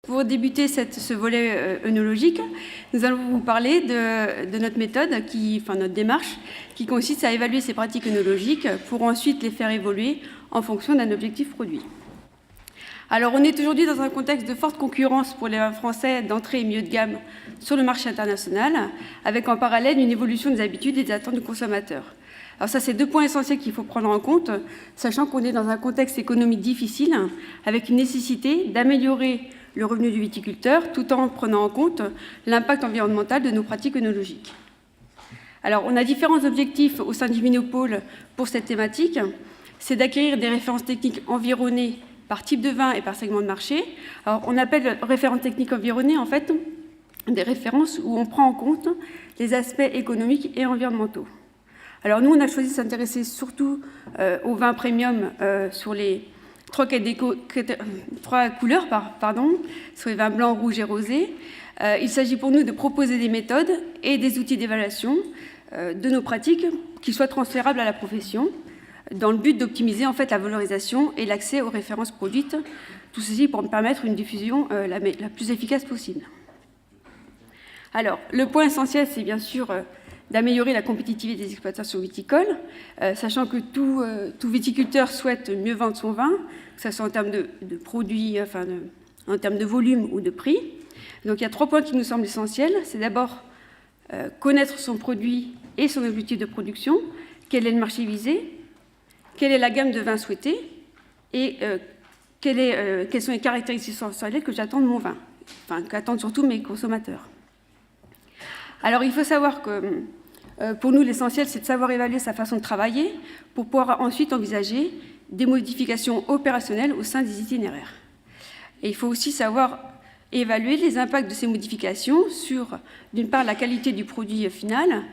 Pour débuter ce volet œnologique, nous allons vous parler de notre méthode, notre démarche, qui consiste à évaluer ces pratiques œnologiques pour ensuite les faire évoluer en fonction d'un objectif produit. Alors, on est aujourd'hui dans un contexte de forte concurrence pour les vins français d'entrée et milieu de gamme sur le marché international, avec en parallèle une évolution des habitudes et des attentes du consommateur. Alors ça, c'est deux points essentiels qu'il faut prendre en compte, sachant qu'on est dans un contexte économique difficile, avec une nécessité d'améliorer le revenu du viticulteur, tout en prenant en compte l'impact environnemental de nos pratiques œnologiques. Alors, on a différents objectifs au sein du Vinopôle pour cette thématique. C'est d'acquérir des références techniques environnées par type de vin et par segment de marché. Alors, on appelle références techniques environnées, en fait, des références où on prend en compte les aspects économiques et environnementaux. Alors, nous, on a choisi de s'intéresser surtout aux vins premium sur les trois couleurs, sur les vins blancs, rouges et rosés. Il s'agit pour nous de proposer des méthodes et des outils d'évaluation de nos pratiques qui soient transférables à la profession, dans le but d'optimiser en fait la valorisation et l'accès aux références produites, tout ceci pour permettre une diffusion la plus efficace possible. Alors, le point essentiel, c'est bien sûr d'améliorer la compétitivité des exploitations viticoles, sachant que tout viticulteur souhaite mieux vendre son vin, que ce soit en termes de produits, en termes de volume ou de prix. Donc il y a trois points qui nous semblent essentiels. C'est d'abord connaître son produit et son objectif de production, quel est le marché visé, quelle est la gamme de vins souhaitée et quelles sont les caractéristiques sensorielles que j'attends de mon vin, qu'attendent surtout mes consommateurs. Alors il faut savoir que pour nous, l'essentiel, c'est de savoir évaluer sa façon de travailler pour pouvoir ensuite envisager des modifications opérationnelles au sein des itinéraires. Et il faut aussi savoir évaluer les impacts de ces modifications sur, d'une part, la qualité du produit final,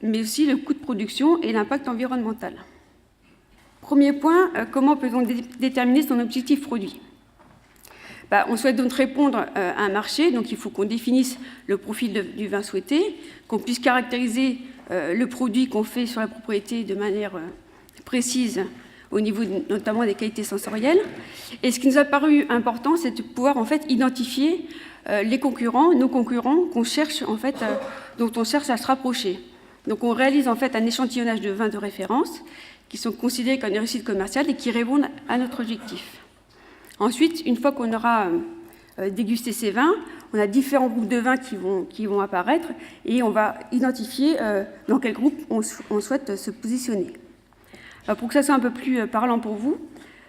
mais aussi le coût de production et l'impact environnemental. Premier point, comment peut-on déterminer son objectif produit ? On souhaite donc répondre à un marché, donc il faut qu'on définisse le profil du vin souhaité, qu'on puisse caractériser le produit qu'on fait sur la propriété de manière précise au niveau notamment des qualités sensorielles. Et ce qui nous a paru important, c'est de pouvoir en fait identifier les concurrents, nos concurrents qu'on cherche en fait, dont on cherche à se rapprocher. Donc on réalise en fait un échantillonnage de vins de référence qui sont considérés comme des réussites commerciales et qui répondent à notre objectif. Ensuite, une fois qu'on aura dégusté ces vins, on a différents groupes de vins qui vont apparaître et on va identifier dans quel groupe on souhaite se positionner. Alors pour que ça soit un peu plus parlant pour vous,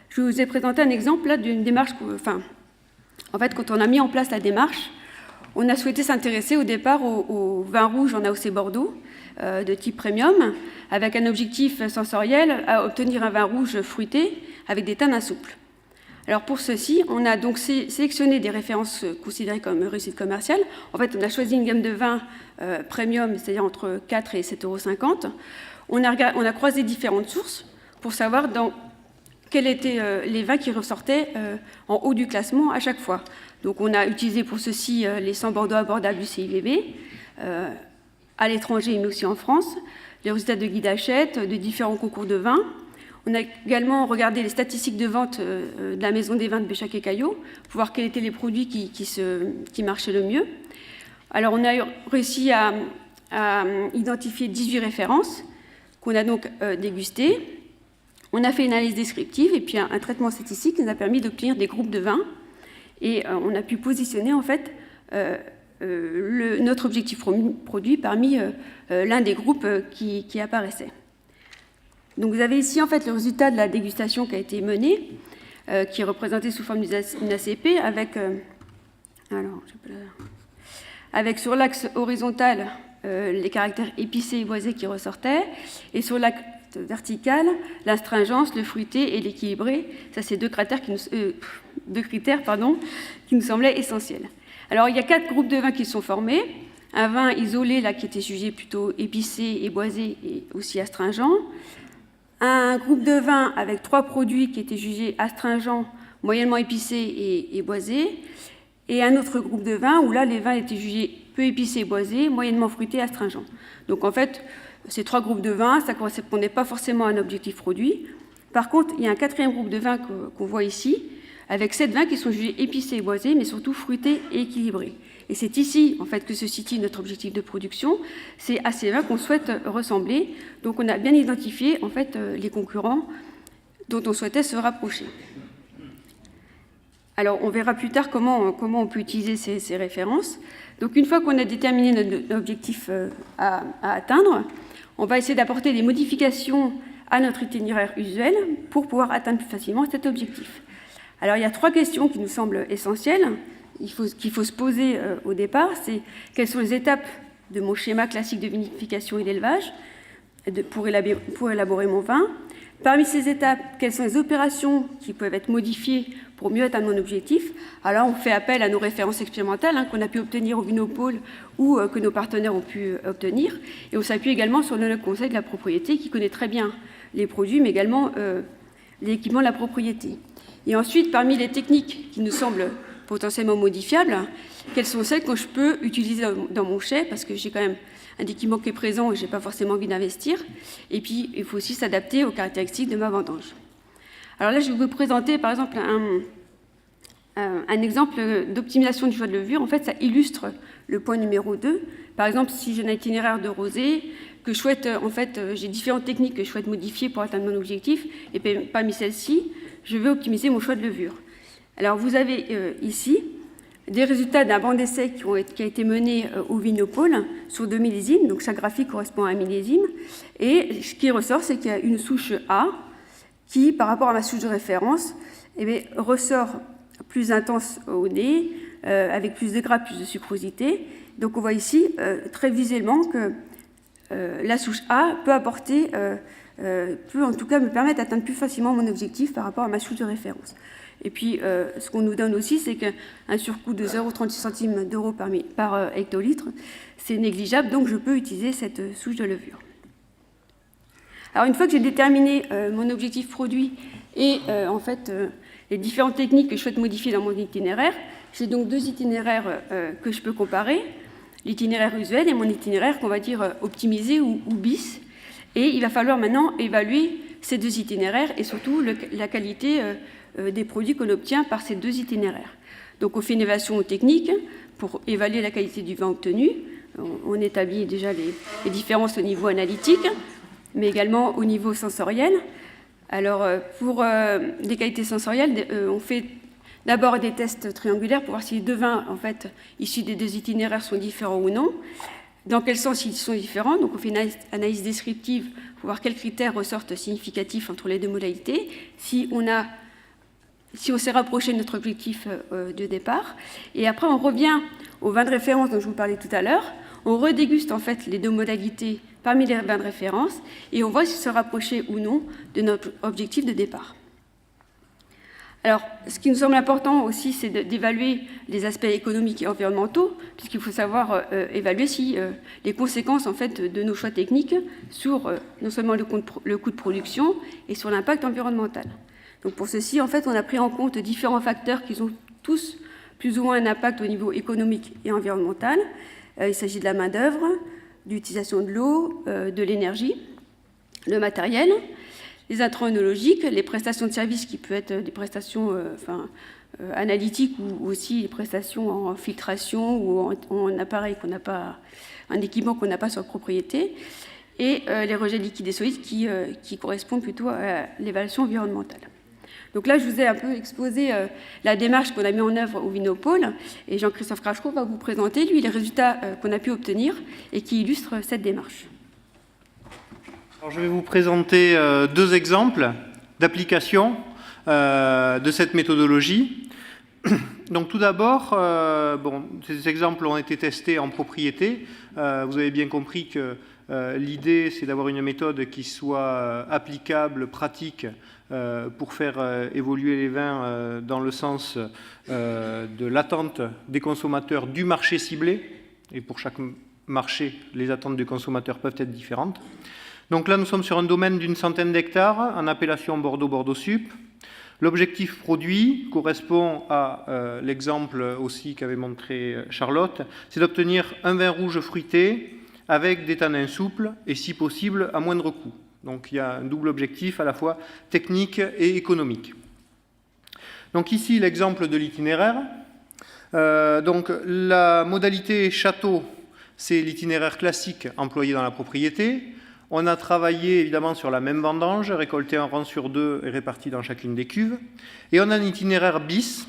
je vous ai présenté un exemple là d'une démarche. En fait, quand on a mis en place la démarche, on a souhaité s'intéresser au départ au vin rouge en AOC Bordeaux de type premium, avec un objectif sensoriel à obtenir un vin rouge fruité avec des tanins souples. Alors pour ceci, on a donc sélectionné des références considérées comme réussites commerciales. En fait, on a choisi une gamme de vins premium, c'est-à-dire entre 4 et 7,50 €. On a croisé différentes sources pour savoir dans quels étaient les vins qui ressortaient en haut du classement à chaque fois. Donc on a utilisé pour ceci les 100 Bordeaux abordables du CIVB, à l'étranger mais aussi en France, les résultats de guides Hachette, de différents concours de vins. On a également regardé les statistiques de vente de la maison des vins de Béchac et Caillot pour voir quels étaient les produits qui marchaient le mieux. Alors on a réussi à identifier 18 références qu'on a donc dégustées. On a fait une analyse descriptive et puis un traitement statistique qui nous a permis d'obtenir des groupes de vins. Et on a pu positionner en fait notre objectif produit parmi l'un des groupes qui apparaissait. Donc vous avez ici en fait le résultat de la dégustation qui a été menée, qui est représenté sous forme d'une ACP avec sur l'axe horizontal les caractères épicés et boisés qui ressortaient, et sur l'axe vertical l'astringence, le fruité et l'équilibré. Ça, c'est deux critères qui nous semblaient essentiels. Alors il y a 4 groupes de vins qui sont formés. Un vin isolé là qui était jugé plutôt épicé et boisé et aussi astringent. Un groupe de vins avec 3 produits qui étaient jugés astringents, moyennement épicés et boisés, et un autre groupe de vins où là les vins étaient jugés peu épicés et boisés, moyennement fruités et astringents. Donc en fait, ces 3 groupes de vins, ça ne correspondait pas forcément à un objectif produit. Par contre, il y a un 4e groupe de vins qu'on voit ici, avec 7 vins qui sont jugés épicés et boisés, mais surtout fruités et équilibrés. Et c'est ici, en fait, que se situe notre objectif de production. C'est à ces vins qu'on souhaite ressembler. Donc, on a bien identifié, en fait, les concurrents dont on souhaitait se rapprocher. Alors, on verra plus tard comment on peut utiliser ces références. Donc, une fois qu'on a déterminé notre objectif à atteindre, on va essayer d'apporter des modifications à notre itinéraire usuel pour pouvoir atteindre plus facilement cet objectif. Alors, il y a 3 questions qui nous semblent essentielles, qu'il faut se poser au départ. C'est quelles sont les étapes de mon schéma classique de vinification et d'élevage pour élaborer mon vin. Parmi ces étapes, quelles sont les opérations qui peuvent être modifiées pour mieux atteindre mon objectif. Alors là, on fait appel à nos références expérimentales qu'on a pu obtenir au Vinopôle ou que nos partenaires ont pu obtenir. Et on s'appuie également sur le Conseil de la propriété qui connaît très bien les produits, mais également l'équipement de la propriété. Et ensuite, parmi les techniques qui nous semblent potentiellement modifiables, quelles sont celles que je peux utiliser dans mon chai, parce que j'ai quand même un équipement qui est présent et je n'ai pas forcément envie d'investir. Et puis, il faut aussi s'adapter aux caractéristiques de ma vendange. Alors là, je vais vous présenter, par exemple, un exemple d'optimisation du choix de levure. En fait, ça illustre le point numéro 2. Par exemple, si j'ai un itinéraire de rosé, que je souhaite, en fait, j'ai différentes techniques que je souhaite modifier pour atteindre mon objectif, et parmi celles-ci, je vais optimiser mon choix de levure. Alors, vous avez ici des résultats d'un banc d'essai qui a été mené au Vinopôle sur 2 millésimes. Donc, chaque graphique correspond à un millésime. Et ce qui ressort, c'est qu'il y a une souche A qui, par rapport à ma souche de référence, ressort plus intense au nez, avec plus de gras, plus de sucrosité. Donc, on voit ici très visuellement que la souche A peut apporter, peut en tout cas me permettre d'atteindre plus facilement mon objectif par rapport à ma souche de référence. Et puis, ce qu'on nous donne aussi, c'est qu'un surcoût de 0,36 centimes d'euros par hectolitre, c'est négligeable, donc je peux utiliser cette souche de levure. Alors, une fois que j'ai déterminé mon objectif produit et en fait les différentes techniques que je souhaite modifier dans mon itinéraire, j'ai donc 2 itinéraires que je peux comparer, l'itinéraire usuel et mon itinéraire qu'on va dire optimisé ou bis. Et il va falloir maintenant évaluer ces 2 itinéraires et surtout la qualité des produits qu'on obtient par ces 2 itinéraires. Donc on fait une évaluation technique pour évaluer la qualité du vin obtenu. On établit déjà les différences au niveau analytique, mais également au niveau sensoriel. Alors pour les qualités sensorielles, on fait d'abord des tests triangulaires pour voir si les 2 vins en fait, issus des 2 itinéraires sont différents ou non. Dans quel sens ils sont différents. Donc on fait une analyse descriptive pour voir quels critères ressortent significatifs entre les 2 modalités. Si on s'est rapproché de notre objectif de départ. Et après, on revient au vin de référence dont je vous parlais tout à l'heure. On redéguste en fait les 2 modalités parmi les vins de référence et on voit s'ils se rapprochaient ou non de notre objectif de départ. Alors, ce qui nous semble important aussi, c'est d'évaluer les aspects économiques et environnementaux, puisqu'il faut savoir évaluer si les conséquences en fait, de nos choix techniques sur non seulement le coût de production et sur l'impact environnemental. Donc pour ceci, en fait, on a pris en compte différents facteurs qui ont tous plus ou moins un impact au niveau économique et environnemental. Il s'agit de la main-d'œuvre, de l'utilisation de l'eau, de l'énergie, le matériel, les intrants œnologiques, les prestations de services qui peuvent être des prestations analytiques ou aussi des prestations en filtration ou en appareil qu'on n'a pas, un équipement qu'on n'a pas sur propriété, et les rejets liquides et solides qui correspondent plutôt à l'évaluation environnementale. Donc là, je vous ai un peu exposé la démarche qu'on a mise en œuvre au Vinopôle, et Jean-Christophe Crachko va vous présenter, lui, les résultats qu'on a pu obtenir et qui illustrent cette démarche. Alors, je vais vous présenter 2 exemples d'application de cette méthodologie. Donc tout d'abord, ces exemples ont été testés en propriété. Vous avez bien compris que l'idée, c'est d'avoir une méthode qui soit applicable, pratique, pour faire évoluer les vins dans le sens de l'attente des consommateurs du marché ciblé. Et pour chaque marché, les attentes des consommateurs peuvent être différentes. Donc là, nous sommes sur un domaine d'une centaine d'hectares en appellation Bordeaux Sup. L'objectif produit correspond à l'exemple aussi qu'avait montré Charlotte, c'est d'obtenir un vin rouge fruité avec des tanins souples et si possible à moindre coût. Donc il y a un double objectif à la fois technique et économique. Donc ici, l'exemple de l'itinéraire. Donc la modalité château, c'est l'itinéraire classique employé dans la propriété. On a travaillé évidemment sur la même vendange, récolté un rang sur 2 et réparti dans chacune des cuves. Et on a un itinéraire bis,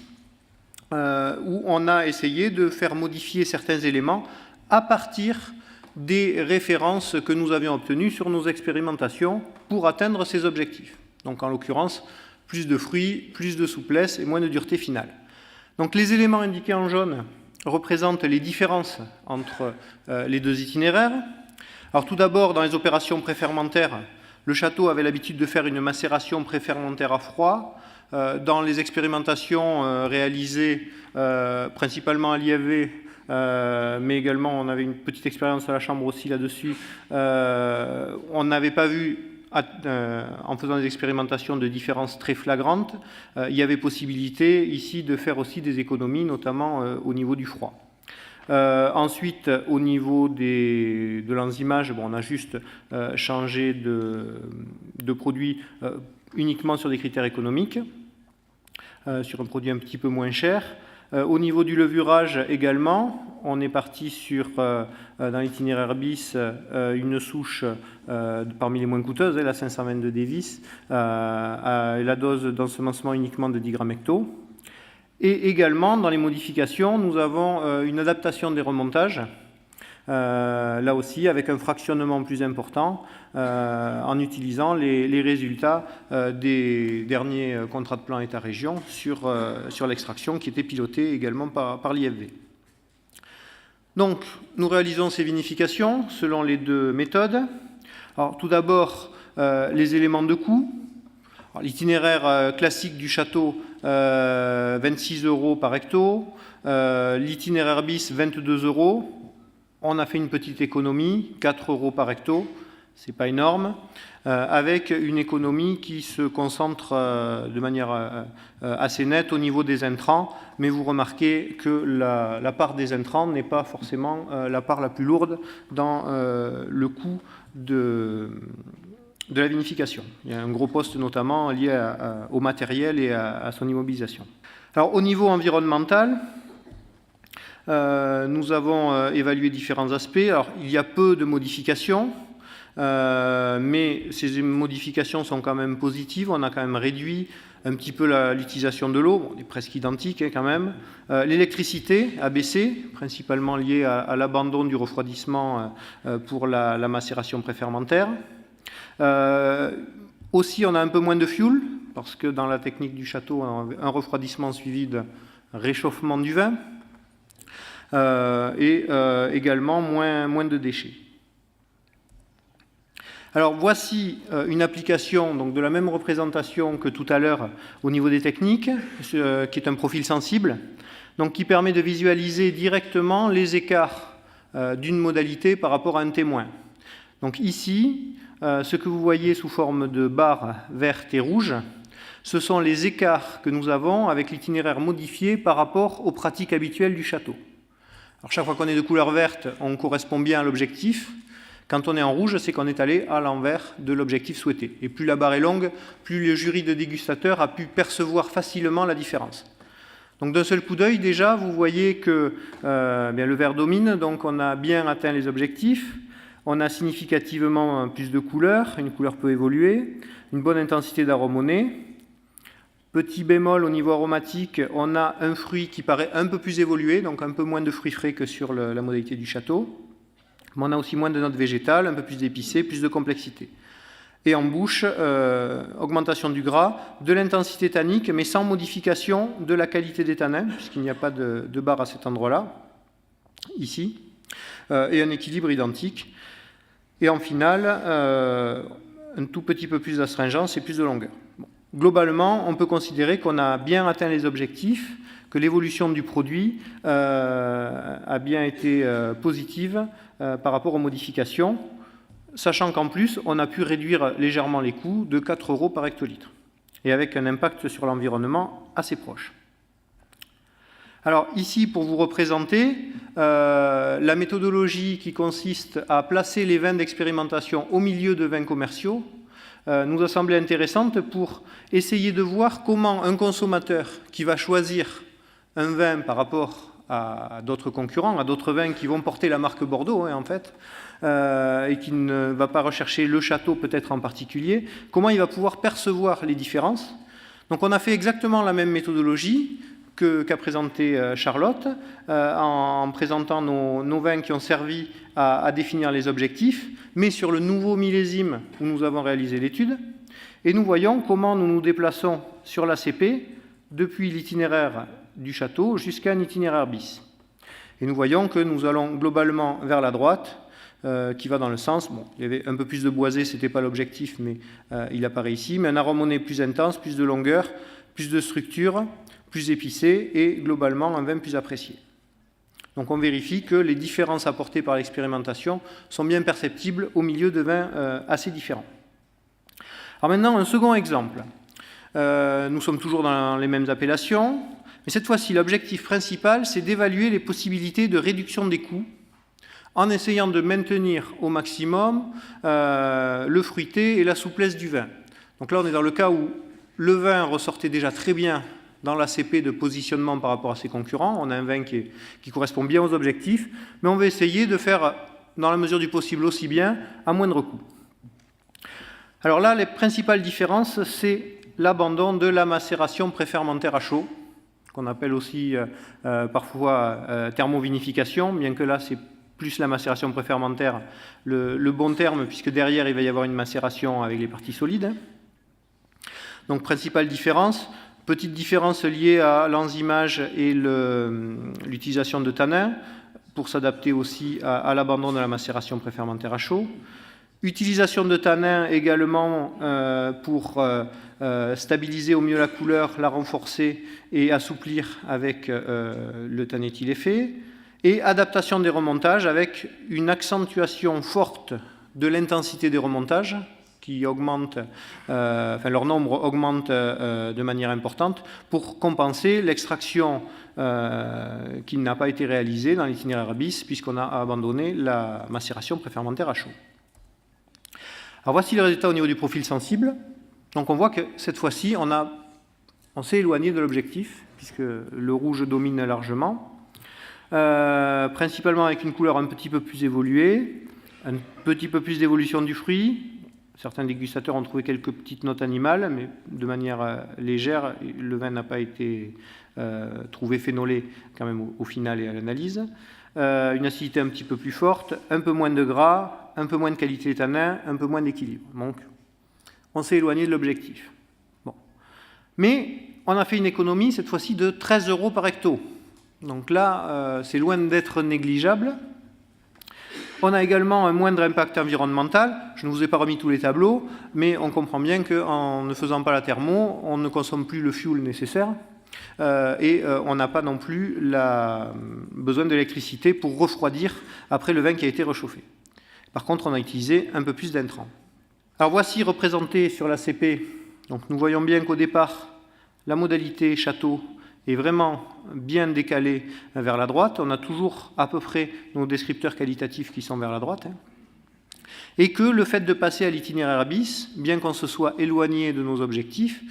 où on a essayé de faire modifier certains éléments à partir des références que nous avions obtenues sur nos expérimentations pour atteindre ces objectifs. Donc en l'occurrence, plus de fruits, plus de souplesse et moins de dureté finale. Donc les éléments indiqués en jaune représentent les différences entre les deux itinéraires. Alors tout d'abord, dans les opérations préfermentaires, le château avait l'habitude de faire une macération préfermentaire à froid. Dans les expérimentations réalisées principalement à l'IFV, mais également on avait une petite expérience à la chambre aussi là-dessus, on n'avait pas vu, en faisant des expérimentations, de différences très flagrantes. Il y avait possibilité ici de faire aussi des économies, notamment au niveau du froid. Ensuite, au niveau de l'enzymage, on a juste changé de produit uniquement sur des critères économiques, sur un produit un petit peu moins cher. Au niveau du levurage également, on est parti sur, dans l'itinéraire bis, une souche parmi les moins coûteuses, la 522 Davis, la dose d'ensemencement uniquement de 10 grammes hecto. Et également, dans les modifications, nous avons une adaptation des remontages, là aussi avec un fractionnement plus important, en utilisant les résultats des derniers contrats de plan État-région sur l'extraction qui était pilotée également par l'IFV. Donc, nous réalisons ces vinifications selon les deux méthodes. Alors, tout d'abord, les éléments de coût. L'itinéraire classique du château, 26 € par hecto. L'itinéraire bis, 22 €. On a fait une petite économie, 4 € par hecto. Ce n'est pas énorme, avec une économie qui se concentre de manière assez nette au niveau des intrants, mais vous remarquez que la part des intrants n'est pas forcément la part la plus lourde dans le coût de la vinification. Il y a un gros poste notamment lié au matériel et à son immobilisation. Alors au niveau environnemental, nous avons évalué différents aspects. Alors il y a peu de modifications, mais ces modifications sont quand même positives. On a quand même réduit un petit peu l'utilisation de l'eau, on est presque identique quand même. L'électricité a baissé, principalement liée à l'abandon du refroidissement pour la macération préfermentaire. Aussi, on a un peu moins de fuel, parce que dans la technique du château, un refroidissement suivi d'un réchauffement du vin, et également moins de déchets. Alors voici une application donc, de la même représentation que tout à l'heure au niveau des techniques, qui est un profil sensible, donc qui permet de visualiser directement les écarts d'une modalité par rapport à un témoin. Donc ici, ce que vous voyez sous forme de barres vertes et rouges, ce sont les écarts que nous avons avec l'itinéraire modifié par rapport aux pratiques habituelles du château. Alors chaque fois qu'on est de couleur verte, on correspond bien à l'objectif. Quand on est en rouge, c'est qu'on est allé à l'envers de l'objectif souhaité. Et plus la barre est longue, plus le jury de dégustateurs a pu percevoir facilement la différence. Donc d'un seul coup d'œil, déjà, vous voyez que bien, le vert domine, donc on a bien atteint les objectifs. On a significativement plus de couleurs, une couleur peut évoluer, une bonne intensité d'arôme au nez. Petit bémol au niveau aromatique, on a un fruit qui paraît un peu plus évolué, donc un peu moins de fruits frais que sur la modalité du château. Mais on a aussi moins de notes végétales, un peu plus d'épicé, plus de complexité. Et en bouche, augmentation du gras, de l'intensité tannique, mais sans modification de la qualité des tanins, puisqu'il n'y a pas de barre à cet endroit-là, ici, et un équilibre identique. Et en finale, un tout petit peu plus d'astringence et plus de longueur. Bon. Globalement, on peut considérer qu'on a bien atteint les objectifs, que l'évolution du produit a bien été positive par rapport aux modifications, sachant qu'en plus, on a pu réduire légèrement les coûts de 4 € par hectolitre, et avec un impact sur l'environnement assez proche. Alors ici, pour vous représenter, la méthodologie qui consiste à placer les vins d'expérimentation au milieu de vins commerciaux nous a semblé intéressante pour essayer de voir comment un consommateur qui va choisir un vin par rapport à d'autres concurrents, à d'autres vins qui vont porter la marque Bordeaux, en fait, et qui ne va pas rechercher le château peut-être en particulier, comment il va pouvoir percevoir les différences. Donc on a fait exactement la même méthodologie qu'a présenté Charlotte, en présentant nos vins qui ont servi à définir les objectifs, mais sur le nouveau millésime où nous avons réalisé l'étude. Et nous voyons comment nous nous déplaçons sur l'ACP depuis l'itinéraire du château jusqu'à un itinéraire bis. Et nous voyons que nous allons globalement vers la droite, qui va dans le sens, bon, il y avait un peu plus de boisé, ce n'était pas l'objectif, mais il apparaît ici, mais un arôme au nez plus intense, plus de longueur, plus de structure, plus épicé et globalement un vin plus apprécié. Donc on vérifie que les différences apportées par l'expérimentation sont bien perceptibles au milieu de vins assez différents. Alors maintenant, un second exemple. Nous sommes toujours dans les mêmes appellations, mais cette fois-ci, l'objectif principal, c'est d'évaluer les possibilités de réduction des coûts en essayant de maintenir au maximum le fruité et la souplesse du vin. Donc là, on est dans le cas où le vin ressortait déjà très bien dans l'ACP de positionnement par rapport à ses concurrents. On a un vin qui correspond bien aux objectifs, mais on va essayer de faire, dans la mesure du possible, aussi bien, à moindre coût. Alors là, les principales différences, c'est l'abandon de la macération préfermentaire à chaud, qu'on appelle aussi parfois thermovinification, bien que là, c'est plus la macération préfermentaire, le bon terme, puisque derrière, il va y avoir une macération avec les parties solides. Donc, principale différence, petite différence liée à l'enzymage et l'utilisation de tanins, pour s'adapter aussi à l'abandon de la macération préfermentaire à chaud. Utilisation de tanins également pour stabiliser au mieux la couleur, la renforcer et assouplir avec le tannin éthylé. Et adaptation des remontages avec une accentuation forte de l'intensité des remontages qui augmente, leur nombre augmente de manière importante pour compenser l'extraction qui n'a pas été réalisée dans l'itinéraire bis puisqu'on a abandonné la macération préfermentaire à chaud. Alors voici le résultat au niveau du profil sensible. Donc on voit que cette fois-ci, on s'est éloigné de l'objectif puisque le rouge domine largement. Principalement avec une couleur un petit peu plus évoluée, un petit peu plus d'évolution du fruit. Certains dégustateurs ont trouvé quelques petites notes animales, mais de manière légère. Le vin n'a pas été trouvé phénolé quand même au final et à l'analyse. Une acidité un petit peu plus forte, un peu moins de gras, un peu moins de qualité tanin, un peu moins d'équilibre. Donc, on s'est éloigné de l'objectif. Bon. Mais on a fait une économie, cette fois-ci, de 13 € par hecto. Donc là, c'est loin d'être négligeable. On a également un moindre impact environnemental. Je ne vous ai pas remis tous les tableaux, mais on comprend bien qu'en ne faisant pas la thermo, on ne consomme plus le fuel nécessaire et on n'a pas non plus besoin d'électricité pour refroidir après le vin qui a été réchauffé. Par contre, on a utilisé un peu plus d'intrants. Alors voici représenté sur l'ACP. Donc nous voyons bien qu'au départ, la modalité château est vraiment bien décalé vers la droite. On a toujours à peu près nos descripteurs qualitatifs qui sont vers la droite. Et que le fait de passer à l'itinéraire bis, bien qu'on se soit éloigné de nos objectifs,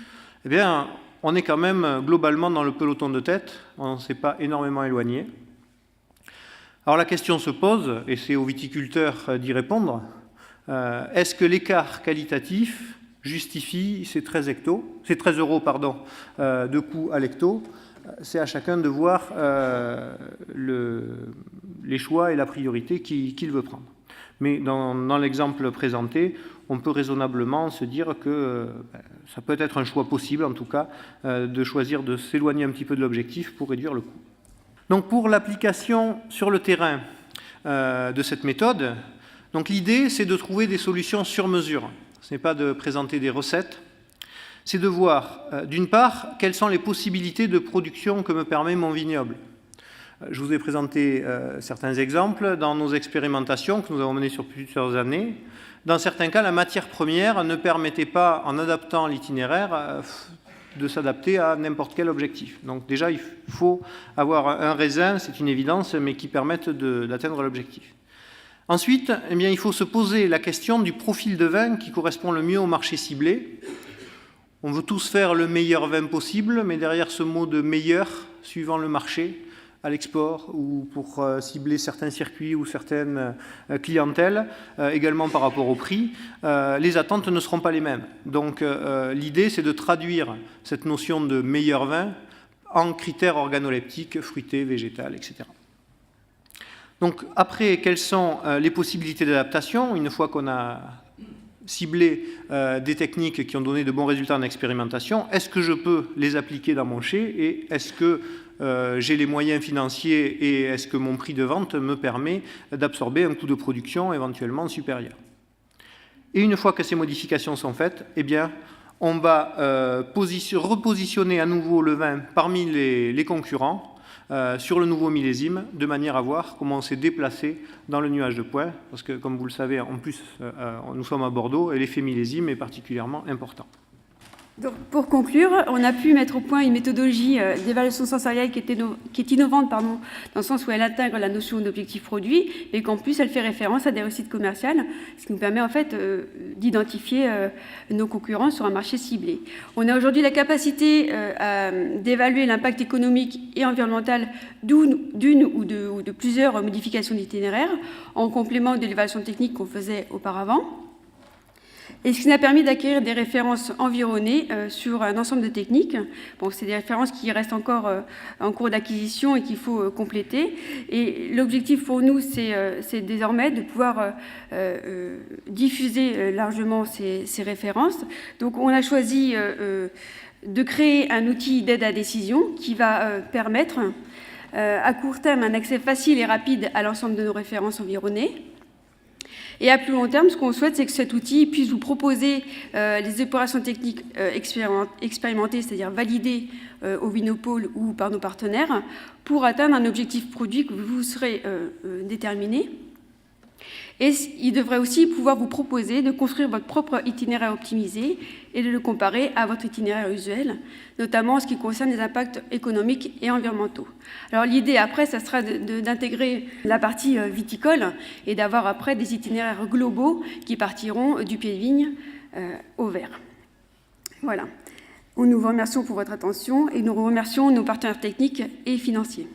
eh bien, on est quand même globalement dans le peloton de tête. On ne s'est pas énormément éloigné. Alors la question se pose, et c'est aux viticulteurs d'y répondre, est-ce que l'écart qualitatif justifie ces 13 € de coût à l'hecto? C'est à chacun de voir les choix et la priorité qu'il veut prendre. Mais dans l'exemple présenté, on peut raisonnablement se dire que ça peut être un choix possible, en tout cas, de choisir de s'éloigner un petit peu de l'objectif pour réduire le coût. Donc pour l'application sur le terrain de cette méthode, l'idée c'est de trouver des solutions sur mesure. Ce n'est pas de présenter des recettes. C'est de voir, d'une part, quelles sont les possibilités de production que me permet mon vignoble. Je vous ai présenté certains exemples dans nos expérimentations que nous avons menées sur plusieurs années. Dans certains cas, la matière première ne permettait pas, en adaptant l'itinéraire, de s'adapter à n'importe quel objectif. Donc déjà, il faut avoir un raisin, c'est une évidence, mais qui permette d'atteindre l'objectif. Ensuite, eh bien, il faut se poser la question du profil de vin qui correspond le mieux au marché ciblé. On veut tous faire le meilleur vin possible, mais derrière ce mot de meilleur, suivant le marché, à l'export ou pour cibler certains circuits ou certaines clientèles, également par rapport au prix, les attentes ne seront pas les mêmes. Donc l'idée, c'est de traduire cette notion de meilleur vin en critères organoleptiques, fruités, végétal, etc. Donc après, quelles sont les possibilités d'adaptation une fois qu'on a ciblé des techniques qui ont donné de bons résultats en expérimentation? Est-ce que je peux les appliquer dans mon chai et est-ce que j'ai les moyens financiers et est-ce que mon prix de vente me permet d'absorber un coût de production éventuellement supérieur? Et une fois que ces modifications sont faites, eh bien, on va repositionner à nouveau le vin parmi les concurrents sur le nouveau millésime, de manière à voir comment on s'est déplacé dans le nuage de points, parce que, comme vous le savez, en plus, nous sommes à Bordeaux, et l'effet millésime est particulièrement important. Donc, pour conclure, on a pu mettre au point une méthodologie d'évaluation sensorielle qui est innovante, dans le sens où elle intègre la notion d'objectif produit, et qu'en plus elle fait référence à des réussites commerciales, ce qui nous permet en fait d'identifier nos concurrents sur un marché ciblé. On a aujourd'hui la capacité d'évaluer l'impact économique et environnemental d'une ou de plusieurs modifications d'itinéraire, en complément de l'évaluation technique qu'on faisait auparavant. Et ce qui nous a permis d'acquérir des références environnées sur un ensemble de techniques. Bon, c'est des références qui restent encore en cours d'acquisition et qu'il faut compléter. Et l'objectif pour nous, c'est désormais de pouvoir diffuser largement ces références. Donc on a choisi de créer un outil d'aide à décision qui va permettre à court terme un accès facile et rapide à l'ensemble de nos références environnées. Et à plus long terme, ce qu'on souhaite, c'est que cet outil puisse vous proposer les opérations techniques expérimentées, c'est-à-dire validées au Vinopole ou par nos partenaires, pour atteindre un objectif produit que vous serez déterminé. Et il devrait aussi pouvoir vous proposer de construire votre propre itinéraire optimisé et de le comparer à votre itinéraire usuel, notamment en ce qui concerne les impacts économiques et environnementaux. Alors l'idée après, ça sera d'intégrer la partie viticole et d'avoir après des itinéraires globaux qui partiront du pied de vigne au verre. Voilà. Nous vous remercions pour votre attention et nous remercions nos partenaires techniques et financiers.